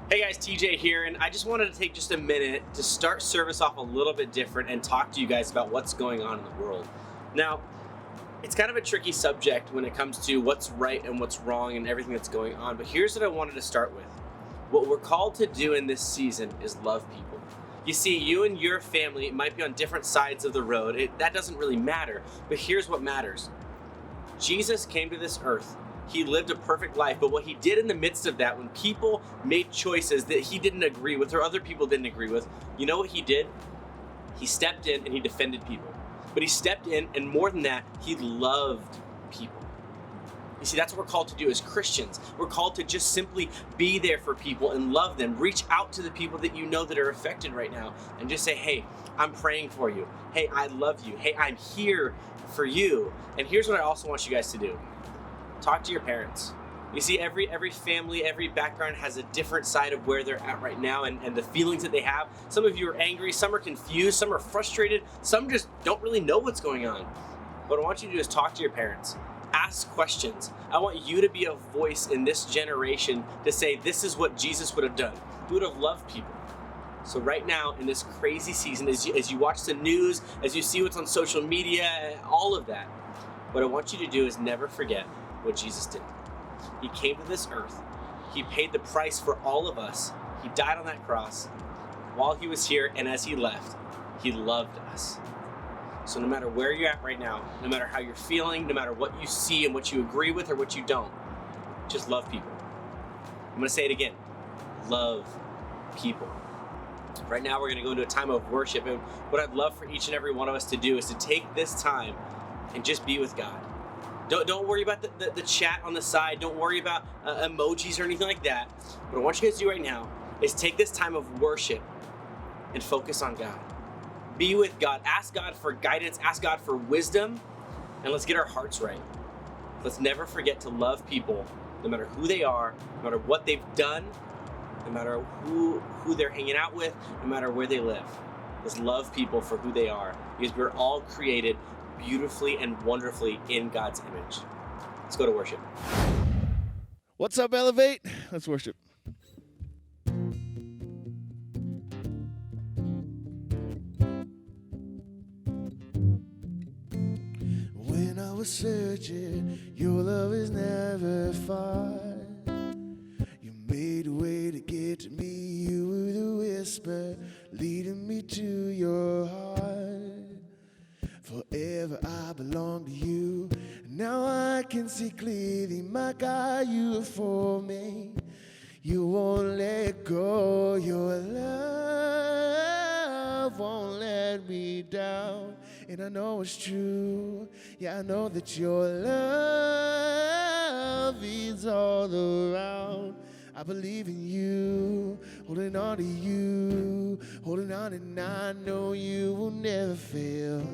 Hey guys, TJ here, and I just wanted to take just a minute to start service off a little bit different and talk to you guys about what's going on in the world. Now, it's kind of a tricky subject when it comes to what's right and what's wrong and everything that's going on, but here's what I wanted to start with. What we're called to do in this season is love people. You see, you and your family might be on different sides of the road. That doesn't really matter, but here's what matters. Jesus came to this earth. He lived a perfect life, but what he did in the midst of that, when people made choices that he didn't agree with or other people didn't agree with, you know what he did? He stepped in and he defended people. But he stepped in, and more than that, he loved people. You see, that's what we're called to do as Christians. We're called to just simply be there for people and love them. Reach out to the people that you know that are affected right now and just say, hey, I'm praying for you. Hey, I love you. Hey, I'm here for you. And here's what I also want you guys to do. Talk to your parents. You see, every family, every background has a different side of where they're at right now and the feelings that they have. Some of you are angry, some are confused, some are frustrated, some just don't really know what's going on. What I want you to do is talk to your parents. Ask questions. I want you to be a voice in this generation to say, this is what Jesus would have done. He would have loved people. So right now, in this crazy season, as you watch the news, as you see what's on social media, all of that, what I want you to do is never forget what Jesus did. He came to this earth. He paid the price for all of us. He died on that cross while he was here, and as he left, he loved us. So no matter where you're at right now, no matter how you're feeling, no matter what you see and what you agree with or what you don't, just love people. I'm going to say it again. Love people. Right now, we're going to go into a time of worship, and what I'd love for each and every one of us to do is to take this time and just be with God. Don't worry about the chat on the side. Don't worry about emojis or anything like that. What I want you guys to do right now is take this time of worship and focus on God. Be with God. Ask God for guidance. Ask God for wisdom. And let's get our hearts right. Let's never forget to love people, no matter who they are, no matter what they've done, no matter who they're hanging out with, no matter where they live. Let's love people for who they are, because we're all created beautifully and wonderfully in God's image. Let's go to worship. What's up, Elevate? Let's worship. When I was searching, your love is never far. You made a way to get to me. You were the whisper leading me to your heart. Forever I belong to you. Now I can see clearly, my God, you are for me. You won't let go. Your love won't let me down. And I know it's true. Yeah, I know that your love is all around. I believe in you, holding on to you, holding on, and I know you will never fail.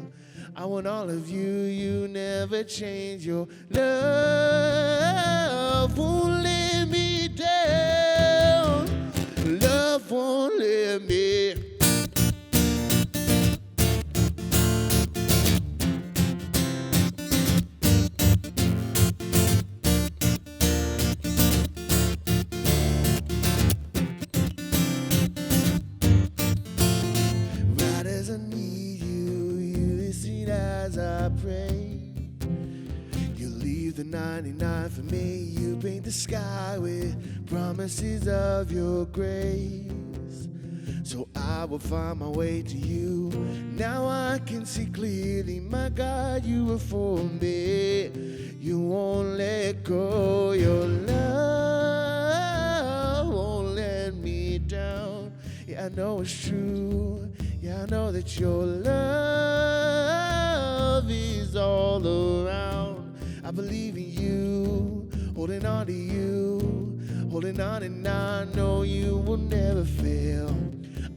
I want all of you, you never change. Your love won't let me down. Love won't let me. Right as I need you, you listen as I pray. You leave the 99 for me. You paint the sky with promises of your grace. So I will find my way to you. Now I can see clearly, my God, you are for me. You won't let go. Your love won't let me down. Yeah, I know it's true. Yeah, I know that your love is all around. I believe in you, holding on to you, holding on, and I know you will never fail.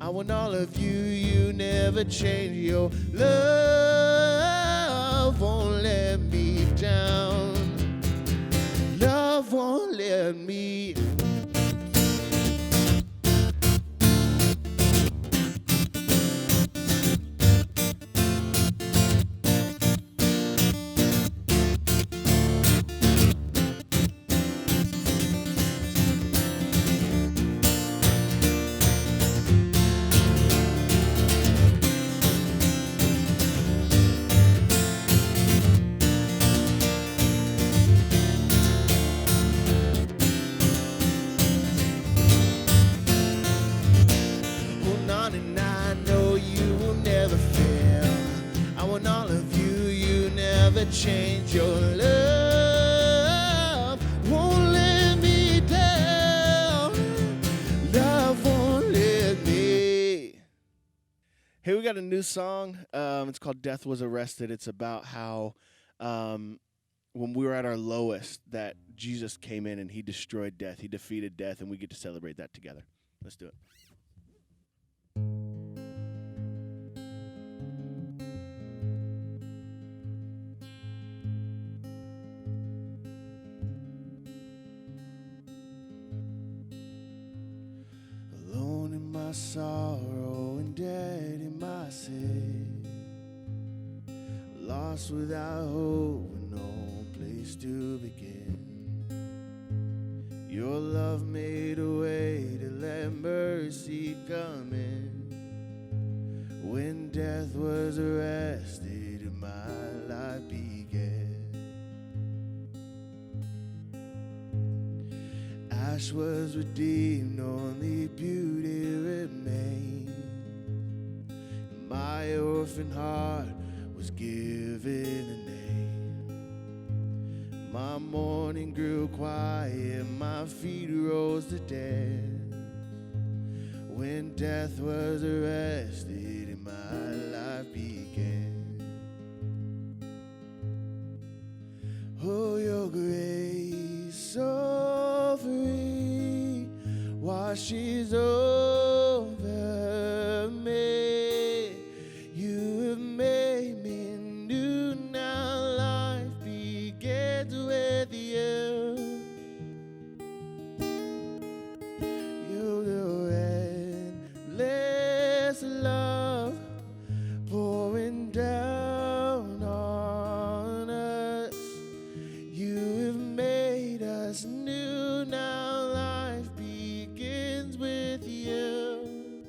I want all of you, you never change. Your love won't let me down. Love won't let me. change. Your love won't let me down. Love won't let me. Hey, we got a new song. It's called Death Was Arrested. It's about how when we were at our lowest, that Jesus came in and he destroyed death. He defeated death, and we get to celebrate that together. Let's do it. Alone in my sorrow and dead in my sin, lost without hope and no place to begin. Your love made a way to let mercy come in. When death was arrested and my life began. Ash was redeemed, only beauty remained. My orphan heart was given a name. My mourning grew quiet, my feet rose to dance. When death was arrested and my life began. Oh, your grace so free washes over me. You have made me new, now life begins with you. You're the endless love pouring down on us. You have made us new, now life begins with you.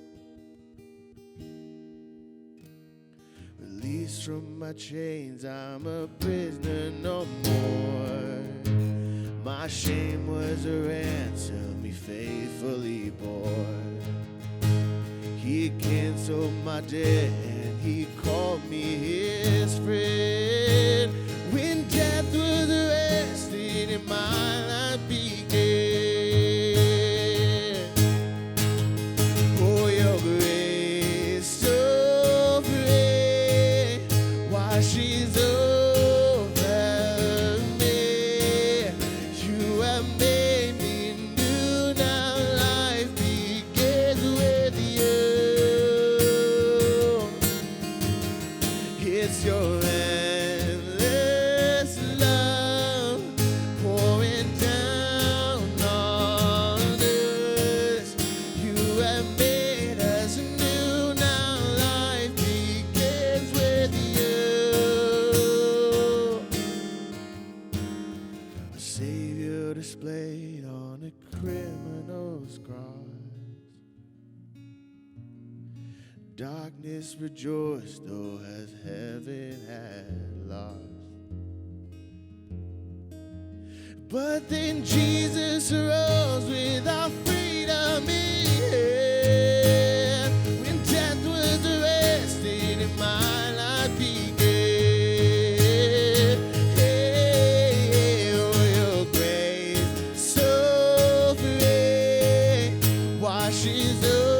Released from my chains, I'm a prisoner no more. My shame was a ransom he faithfully bore. He canceled my debt and he called me his friend. When death was arrested and my life began. Oh, your grace so free washes over me. You have made me new, now life begins with you. It's your endless love pouring down on us. You have made us new, now life begins with you. A Savior displayed on a criminal's cross. Darkness rejoiced, though as heaven had lost. But then Jesus arose with our freedom in hand. When death was arrested and my life began. Hey, oh, your grace so free washes over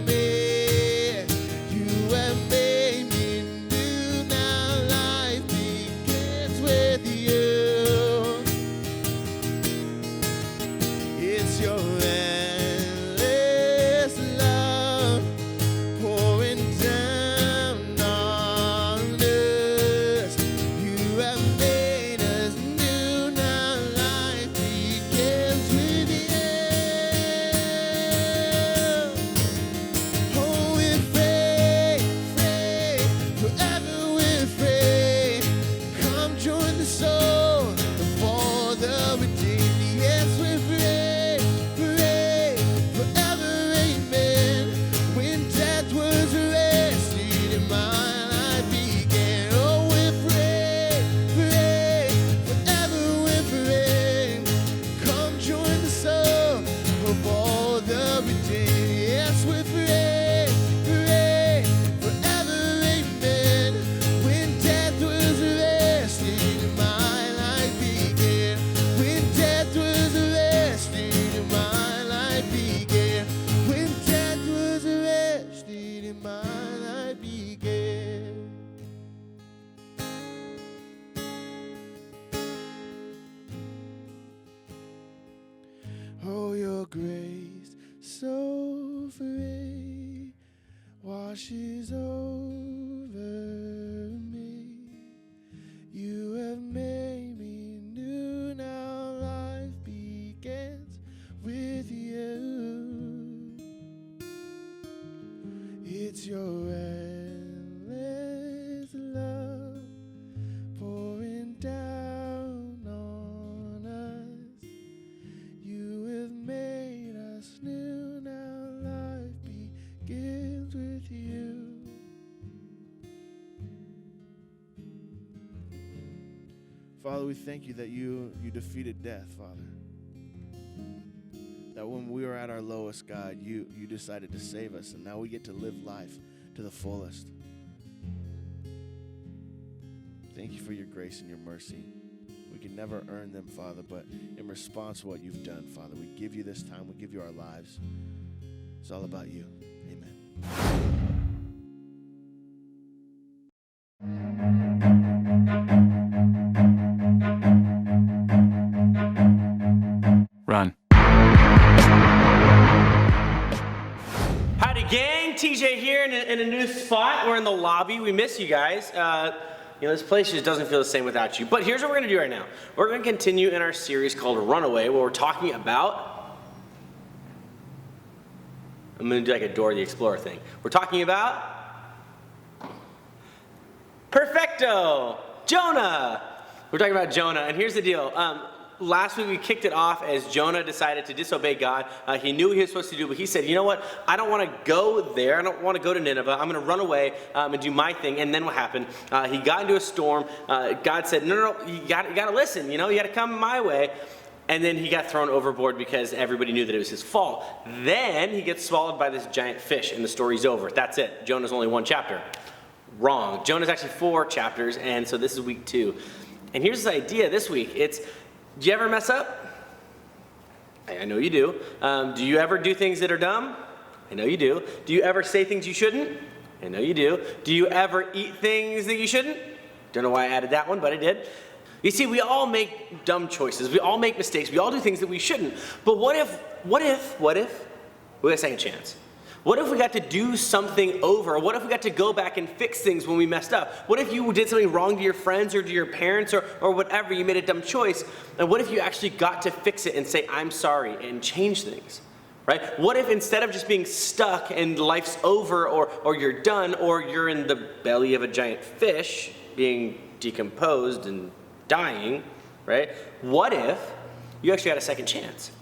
me. You have made me new, now life begins with you. It's your endless love pouring down on us. You have made us new, now life begins with you. Oh, we're free, free, forever we're free. Come join the soul of all the redeemed. Yes, we're free, free. your grace so free washes over me. You have made me new, now life begins with you. It's your endless love pouring down on us. You have made us new, now life begins with you. Father, we thank you that you defeated death, Father. That when we were at our lowest, God, you decided to save us, and now we get to live life to the fullest. Thank you for your grace and your mercy. We can never earn them, Father, but in response to what you've done, Father, we give you this time, we give you our lives. It's all about you. Amen. Run. Howdy gang, TJ here in a new spot. We're in the lobby. We miss you guys. This place just doesn't feel the same without you. But here's what we're gonna do right now. We're gonna continue in our series called Runaway, where we're talking about, I'm gonna do like a Dora the Explorer thing. We're talking about Perfecto, Jonah. We're talking about Jonah, and here's the deal. Last week we kicked it off as Jonah decided to disobey God. He knew what he was supposed to do, but he said, you know what? I don't want to go there. I don't want to go to Nineveh. I'm going to run away and do my thing. And then what happened? He got into a storm. God said, no, you got to listen. You got to come my way. And then he got thrown overboard because everybody knew that it was his fault. Then he gets swallowed by this giant fish, and the story's over. That's it. Jonah's only one chapter. Wrong. Jonah's actually 4 chapters, and so this is week 2. And here's this idea this week. Do you ever mess up? I know you do. Do you ever do things that are dumb? I know you do. Do you ever say things you shouldn't? I know you do. Do you ever eat things that you shouldn't? Don't know why I added that one, but I did. You see, we all make dumb choices. We all make mistakes. We all do things that we shouldn't. But what if we had a second chance? What if we got to do something over? What if we got to go back and fix things when we messed up? What if you did something wrong to your friends or to your parents or whatever, you made a dumb choice, and what if you actually got to fix it and say, I'm sorry, and change things, right? What if instead of just being stuck and life's over or you're done or you're in the belly of a giant fish being decomposed and dying, right? What if you actually had a second chance?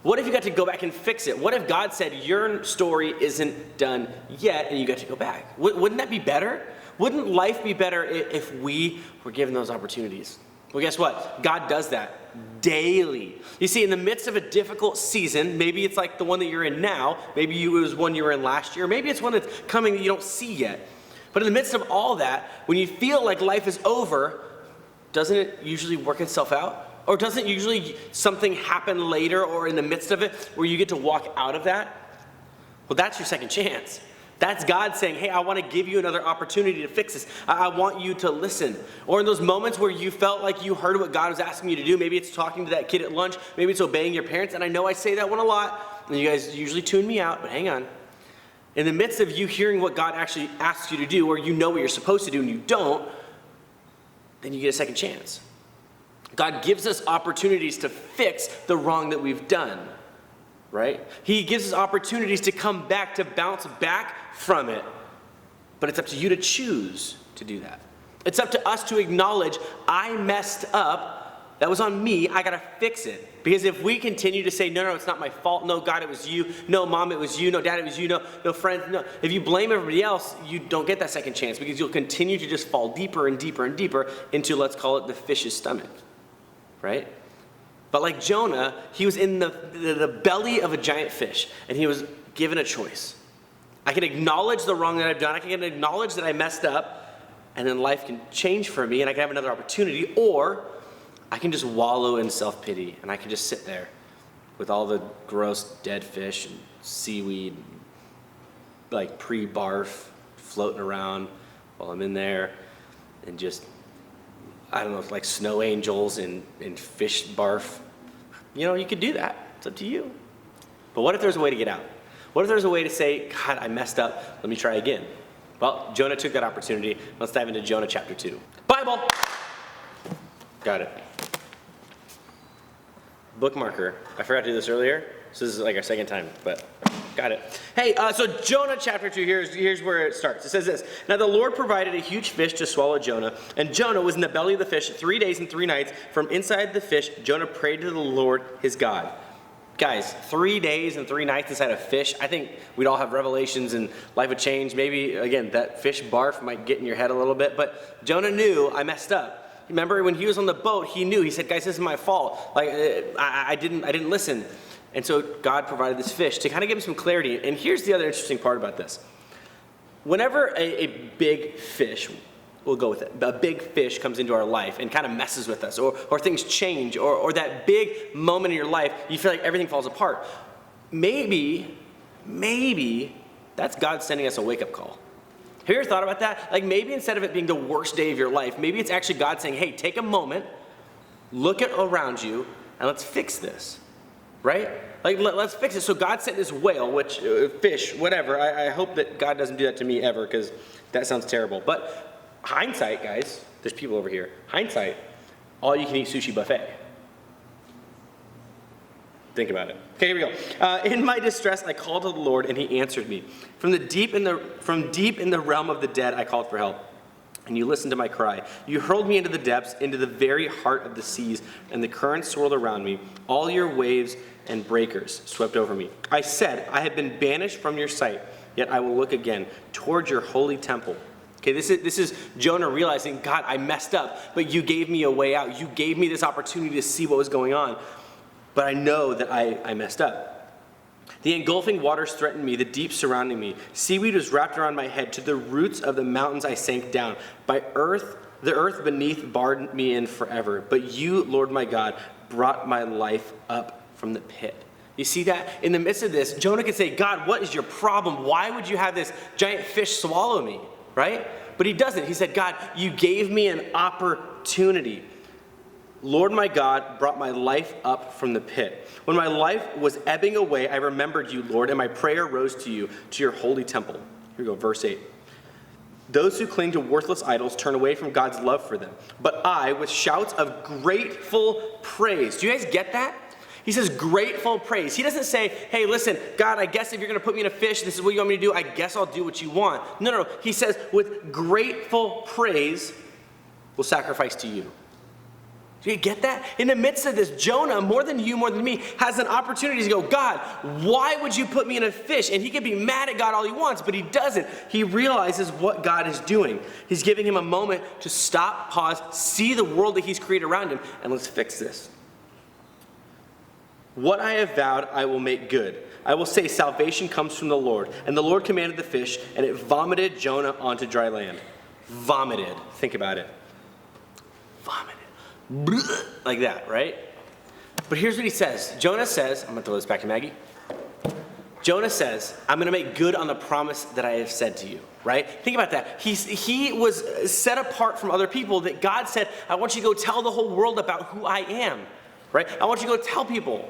What if you got to go back and fix it? What if God said your story isn't done yet and you got to go back? Wouldn't that be better? Wouldn't life be better if we were given those opportunities? Well, guess what? God does that daily. You see, in the midst of a difficult season, maybe it's like the one that you're in now, maybe it was one you were in last year, maybe it's one that's coming that you don't see yet. But in the midst of all that, when you feel like life is over, doesn't it usually work itself out? Or doesn't usually something happen later or in the midst of it where you get to walk out of that? Well, that's your second chance. That's God saying, hey, I want to give you another opportunity to fix this. I want you to listen. Or in those moments where you felt like you heard what God was asking you to do, maybe it's talking to that kid at lunch, maybe it's obeying your parents, and I know I say that one a lot, and you guys usually tune me out, but hang on. In the midst of you hearing what God actually asks you to do, or you know what you're supposed to do and you don't, then you get a second chance. God gives us opportunities to fix the wrong that we've done, right? He gives us opportunities to come back, to bounce back from it. But it's up to you to choose to do that. It's up to us to acknowledge, I messed up. That was on me. I got to fix it. Because if we continue to say, no, it's not my fault. No, God, it was you. No, Mom, it was you. No, Dad, it was you. No, friends, no. If you blame everybody else, you don't get that second chance because you'll continue to just fall deeper and deeper and deeper into, let's call it, the fish's stomach. Right? But like Jonah, he was in the belly of a giant fish, and he was given a choice. I can acknowledge the wrong that I've done. I can acknowledge that I messed up, and then life can change for me, and I can have another opportunity, or I can just wallow in self-pity, and I can just sit there with all the gross dead fish and seaweed, like pre-barf, floating around while I'm in there, and just, I don't know, like snow angels and fish barf. You could do that. It's up to you. But what if there's a way to get out? What if there's a way to say, God, I messed up, let me try again? Well, Jonah took that opportunity. Let's dive into Jonah chapter 2. Bible! Got it. Bookmarker. I forgot to do this earlier. So this is like our second time, but got it. Hey, so Jonah chapter 2, here's where it starts. It says this. Now the Lord provided a huge fish to swallow Jonah, and Jonah was in the belly of the fish 3 days and 3 nights. From inside the fish, Jonah prayed to the Lord his God. Guys, 3 days and 3 nights inside a fish. I think we'd all have revelations and life would change. Maybe, again, that fish barf might get in your head a little bit, but Jonah knew, I messed up. Remember when he was on the boat, he knew, he said, guys, this is my fault. Like, I didn't listen. And so God provided this fish to kind of give him some clarity. And here's the other interesting part about this. Whenever a big fish, we'll go with it, a big fish comes into our life and kind of messes with us, or things change, or that big moment in your life, you feel like everything falls apart. Maybe that's God sending us a wake-up call. Have you ever thought about that? Like maybe instead of it being the worst day of your life, maybe it's actually God saying, hey, take a moment, look at around you, and let's fix this, right? Like let's fix it. So God sent this whale, which, fish, whatever. I hope that God doesn't do that to me ever, because that sounds terrible. But hindsight, guys, there's people over here. Hindsight, all you can eat sushi buffet. Think about it. Okay, here we go. In my distress, I called to the Lord, and he answered me. From deep in the realm of the dead, I called for help, and you listened to my cry. You hurled me into the depths, into the very heart of the seas, and the currents swirled around me. All your waves and breakers swept over me. I said, I have been banished from your sight, yet I will look again toward your holy temple. Okay, this is Jonah realizing, God, I messed up, but you gave me a way out. You gave me this opportunity to see what was going on. But I know that I messed up. The engulfing waters threatened me, the deep surrounding me. Seaweed was wrapped around my head. To the roots of the mountains I sank down. The earth beneath barred me in forever. But you, Lord my God, brought my life up from the pit. You see that? In the midst of this, Jonah could say, God, what is your problem? Why would you have this giant fish swallow me? Right? But he doesn't. He said, God, you gave me an opportunity. Lord my God brought my life up from the pit. When my life was ebbing away, I remembered you, Lord, and my prayer rose to you, to your holy temple. Here we go, verse 8. Those who cling to worthless idols turn away from God's love for them. But I, with shouts of grateful praise. Do you guys get that? He says grateful praise. He doesn't say, hey, listen, God, I guess if you're going to put me in a fish, this is what you want me to do. I guess I'll do what you want. No. He says, with grateful praise, we'll sacrifice to you. Do you get that? In the midst of this, Jonah, more than you, more than me, has an opportunity to go, God, why would you put me in a fish? And he can be mad at God all he wants, but he doesn't. He realizes what God is doing. He's giving him a moment to stop, pause, see the world that he's created around him, and let's fix this. What I have vowed, I will make good. I will say salvation comes from the Lord. And the Lord commanded the fish, and it vomited Jonah onto dry land. Vomited. Think about it. Vomited. Like that, right? But here's what he says. Jonah says, I'm going to throw this back to Maggie. Jonah says, I'm going to make good on the promise that I have said to you, right? Think about that. He was set apart from other people that God said, I want you to go tell the whole world about who I am, right? I want you to go tell people.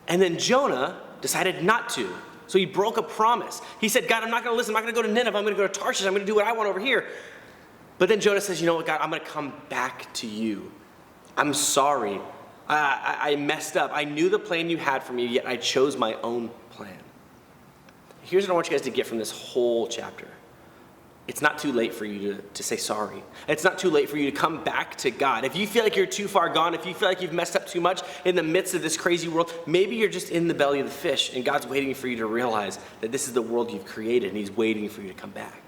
And then Jonah decided not to. So he broke a promise. He said, God, I'm not going to listen. I'm not going to go to Nineveh. I'm going to go to Tarshish. I'm going to do what I want over here. But then Jonah says, you know what, God, I'm going to come back to you. I'm sorry. I messed up. I knew the plan you had for me, yet I chose my own plan. Here's what I want you guys to get from this whole chapter. It's not too late for you to say sorry. It's not too late for you to come back to God. If you feel like you're too far gone, if you feel like you've messed up too much in the midst of this crazy world, maybe you're just in the belly of the fish, and God's waiting for you to realize that this is the world you've created, and he's waiting for you to come back.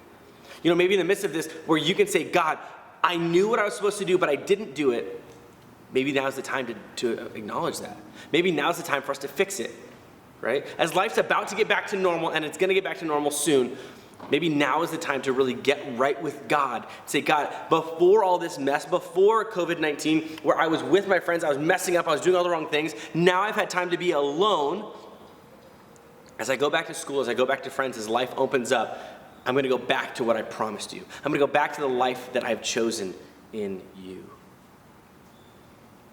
You know, maybe in the midst of this, where you can say, God, I knew what I was supposed to do, but I didn't do it. Maybe now's the time to acknowledge that. Maybe now's the time for us to fix it, right? As life's about to get back to normal, and it's going to get back to normal soon, maybe now is the time to really get right with God. Say, God, before all this mess, before COVID-19, where I was with my friends, I was messing up, I was doing all the wrong things, now I've had time to be alone. As I go back to school, as I go back to friends, as life opens up, I'm going to go back to what I promised you. I'm going to go back to the life that I've chosen in you.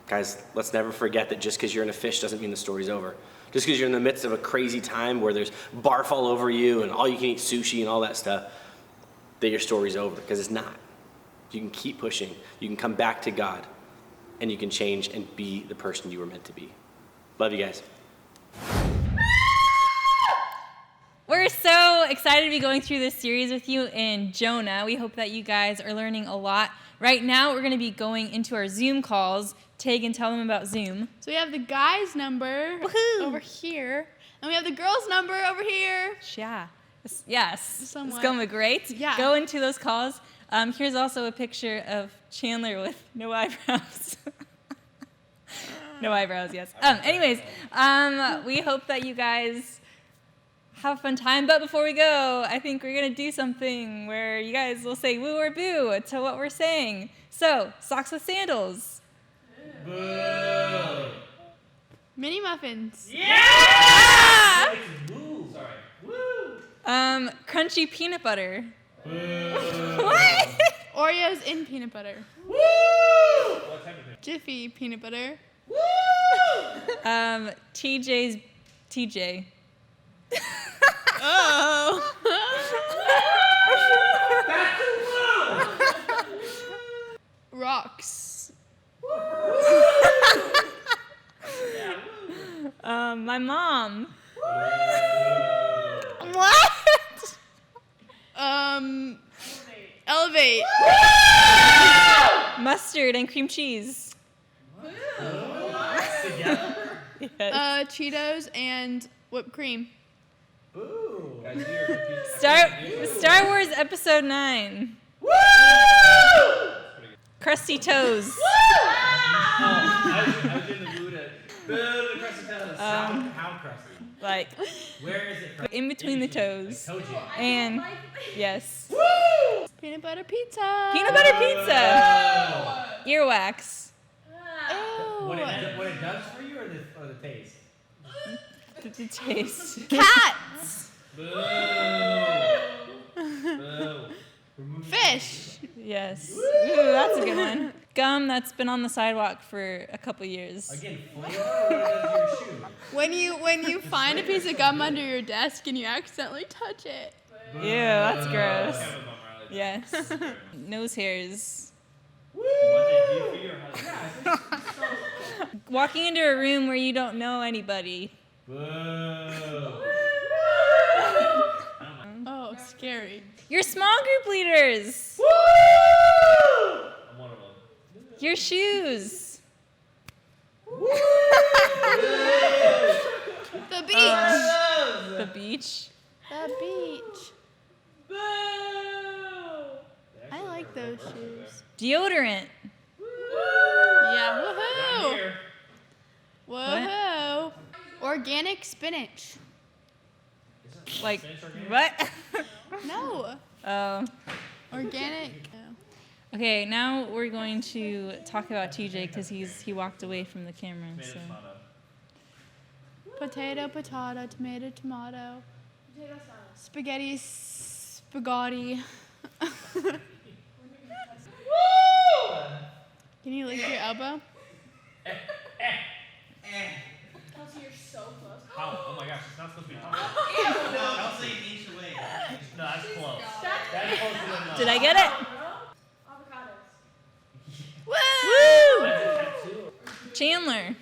Guys, let's never forget that just because you're in a fish doesn't mean the story's over. Just because you're in the midst of a crazy time where there's barf all over you and all you can eat sushi and all that stuff, that your story's over, because it's not. You can keep pushing. You can come back to God, and you can change and be the person you were meant to be. Love you guys. We're so excited to be going through this series with you in Jonah. We hope that you guys are learning a lot. Right now, we're going to be going into our Zoom calls. Tegan, tell them about Zoom. So we have the guys' number over here, and we have the girls' number over here. Yeah. Yes. Somewhat. It's going great. Yeah. Go into those calls. Here's also a picture of Chandler with no eyebrows. No eyebrows, yes. Anyways, we hope that you guys have a fun time. But before we go, I think we're going to do something where you guys will say woo or boo to what we're saying. So, socks with sandals. Boo! Mini muffins. Yeah! Woo! Sorry. Woo! Crunchy peanut butter. Boo! What? Oreos in peanut butter. Woo! What type of thing? Jiffy peanut butter. Woo! TJ. Oh. Rocks. My mom. What? Elevate. Mustard and cream cheese. Together? Yes. Cheetos and whipped cream. Boo! Star Wars Episode 9. Woo! Crusty toes. I was in the mood at boo to crusty toes. How crusty? Like, Where is it crusty? in between the toes. Like Toji. And, yes. Woo! Peanut butter pizza. Peanut butter pizza. Earwax. Ew. What it does for you or the taste? The taste. Cats. Boo! Boo! Remove Fish. Yes. Ooh, that's a good one. Gum that's been on the sidewalk for a couple years. Again, flavor or does your shoe? When you find a piece of gum under your desk and you accidentally touch it. Ew, that's gross. Kind of a bummer, I like Yes. that. Nose hairs. What they do for you or how they Walking into a room where you don't know anybody. Boo! Oh, scary. Your small group leaders. I'm one of them. Your shoes. The beach. The beach. The beach. I like those shoes. Deodorant. Yeah, Not woohoo! here. Woohoo! Organic spinach. Like, Spinach organic? what? No. Oh. Organic. No. Okay, now we're going to talk about TJ because he walked away from the camera. Tomato, So. tomato. Potato, potato, tomato, tomato. Spaghetti, spaghetti. Can you lick your elbow? How? Oh my gosh, it's not supposed to be talking. No, I'll say an inch away. No, that's close. That's close to enough. Did I get it? Woo! Woo! Chandler.